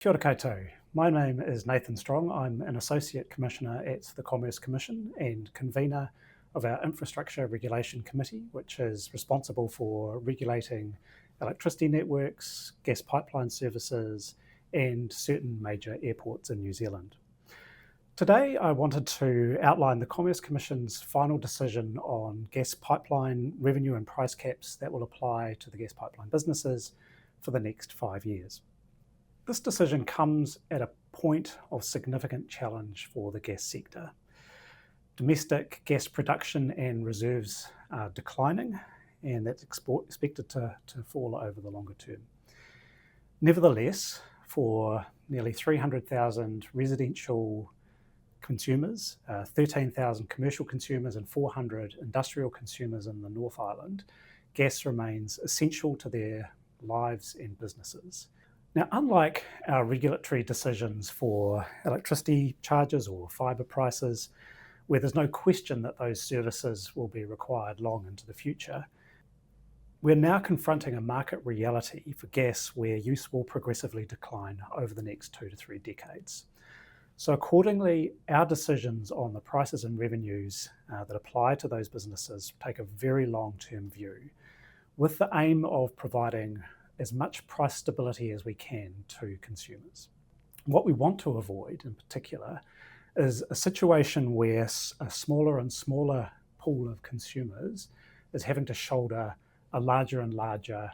Kia ora koutou. My name is Nathan Strong. I'm an Associate Commissioner at the Commerce Commission and convener of our Infrastructure Regulation Committee, which is responsible for regulating electricity networks, gas pipeline services, and certain major airports in New Zealand. Today, I wanted to outline the Commerce Commission's final decision on gas pipeline revenue and price caps that will apply to the gas pipeline businesses for the next 5 years. This decision comes at a point of significant challenge for the gas sector. Domestic gas production and reserves are declining, and that's expected to fall over the longer term. Nevertheless, for nearly 300,000 residential consumers, 13,000 commercial consumers, and 400 industrial consumers in the North Island, gas remains essential to their lives and businesses. Now, unlike our regulatory decisions for electricity charges or fibre prices, where there's no question that those services will be required long into the future, we're now confronting a market reality for gas where use will progressively decline over the next 2 to 3 decades. So accordingly, our decisions on the prices and revenues that apply to those businesses take a very long-term view, with the aim of providing as much price stability as we can to consumers. What we want to avoid in particular is a situation where a smaller and smaller pool of consumers is having to shoulder a larger and larger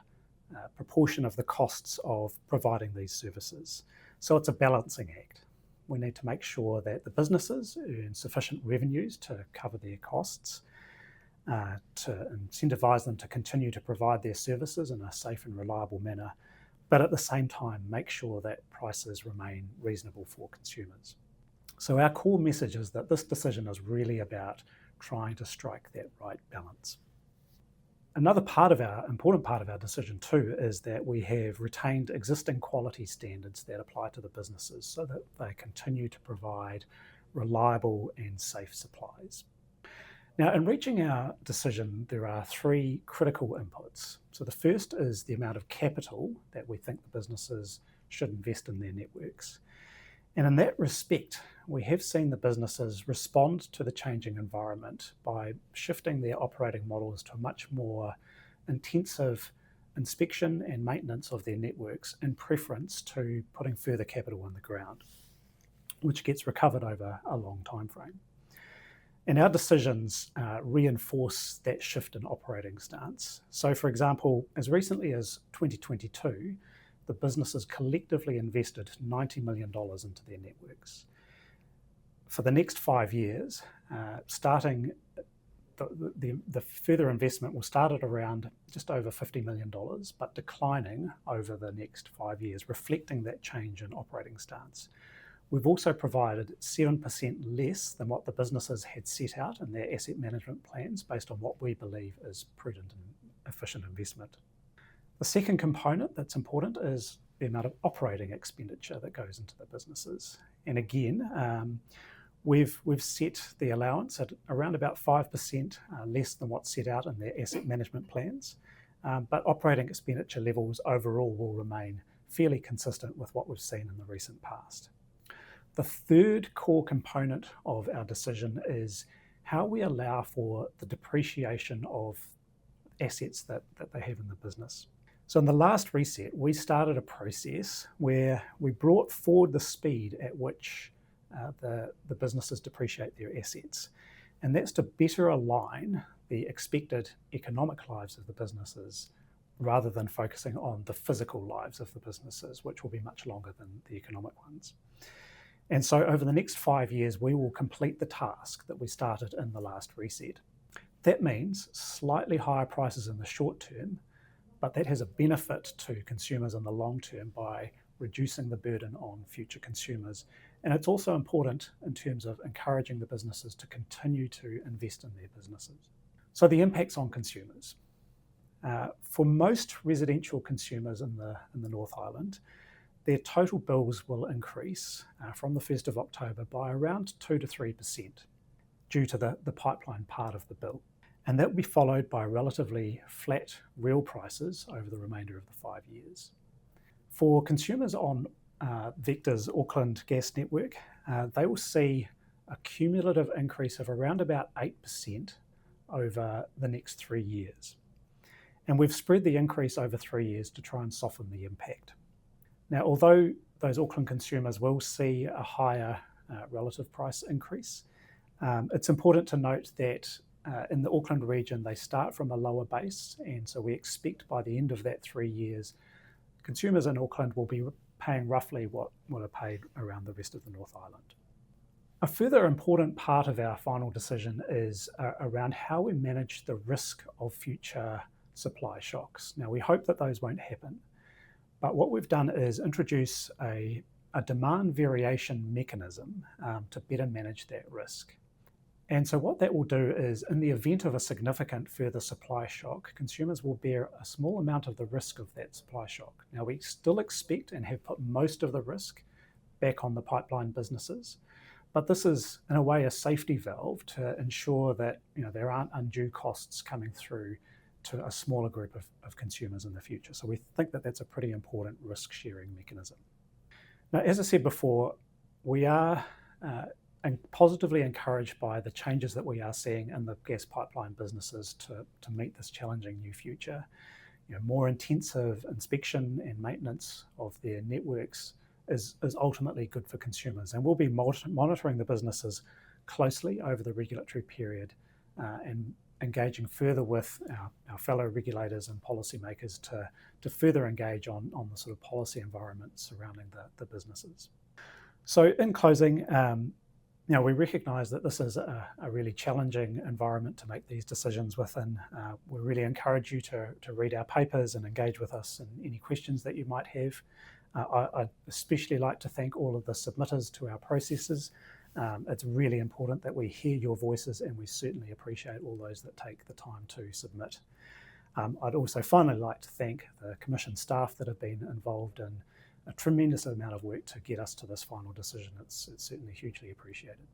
proportion of the costs of providing these services. So it's a balancing act. We need to make sure that the businesses earn sufficient revenues to cover their costs, to incentivise them to continue to provide their services in a safe and reliable manner, but at the same time make sure that prices remain reasonable for consumers. So our core message is that this decision is really about trying to strike that right balance. Another important part of our decision too is that we have retained existing quality standards that apply to the businesses so that they continue to provide reliable and safe supplies. Now, in reaching our decision, there are 3 critical inputs. So the first is the amount of capital that we think the businesses should invest in their networks. And in that respect, we have seen the businesses respond to the changing environment by shifting their operating models to a much more intensive inspection and maintenance of their networks in preference to putting further capital in the ground, which gets recovered over a long time frame. And our decisions reinforce that shift in operating stance. So, for example, as recently as 2022, the businesses collectively invested $90 million into their networks. For the next 5 years, starting the further investment will start at around just over $50 million, but declining over the next 5 years, reflecting that change in operating stance. We've also provided 7% less than what the businesses had set out in their asset management plans based on what we believe is prudent and efficient investment. The second component that's important is the amount of operating expenditure that goes into the businesses. And again, we've set the allowance at around about 5% less than what's set out in their asset management plans, but operating expenditure levels overall will remain fairly consistent with what we've seen in the recent past. The third core component of our decision is how we allow for the depreciation of assets that they have in the business. So in the last reset, we started a process where we brought forward the speed at which the businesses depreciate their assets. And that's to better align the expected economic lives of the businesses rather than focusing on the physical lives of the businesses, which will be much longer than the economic ones. And so over the next 5 years, we will complete the task that we started in the last reset. That means slightly higher prices in the short term, but that has a benefit to consumers in the long term by reducing the burden on future consumers. And it's also important in terms of encouraging the businesses to continue to invest in their businesses. So the impacts on consumers. For most residential consumers in the North Island, their total bills will increase from the 1st of October by around 2 to 3% due to the pipeline part of the bill. And that will be followed by relatively flat real prices over the remainder of the 5 years. For consumers on Vector's Auckland gas network, they will see a cumulative increase of around about 8% over the next 3 years. And we've spread the increase over 3 years to try and soften the impact. Now, although those Auckland consumers will see a higher relative price increase, it's important to note that in the Auckland region, they start from a lower base, and so we expect by the end of that 3 years, consumers in Auckland will be paying roughly what are paid around the rest of the North Island. A further important part of our final decision is around how we manage the risk of future supply shocks. Now, we hope that those won't happen, but what we've done is introduce a demand variation mechanism to better manage that risk. And so what that will do is, in the event of a significant further supply shock, consumers will bear a small amount of the risk of that supply shock. Now, we still expect and have put most of the risk back on the pipeline businesses, but this is, in a way, a safety valve to ensure that there aren't undue costs coming through to a smaller group of consumers in the future. So we think that that's a pretty important risk-sharing mechanism. Now, as I said before, we are positively encouraged by the changes that we are seeing in the gas pipeline businesses to meet this challenging new future. More intensive inspection and maintenance of their networks is ultimately good for consumers, and we'll be monitoring the businesses closely over the regulatory period and engaging further with our fellow regulators and policymakers to further engage on the sort of policy environment surrounding the businesses. So in closing, we recognise that this is a really challenging environment to make these decisions within. We really encourage you to read our papers and engage with us in any questions that you might have. I'd especially like to thank all of the submitters to our processes. It's really important that we hear your voices, and we certainly appreciate all those that take the time to submit. I'd also finally like to thank the Commission staff that have been involved in a tremendous amount of work to get us to this final decision. It's certainly hugely appreciated.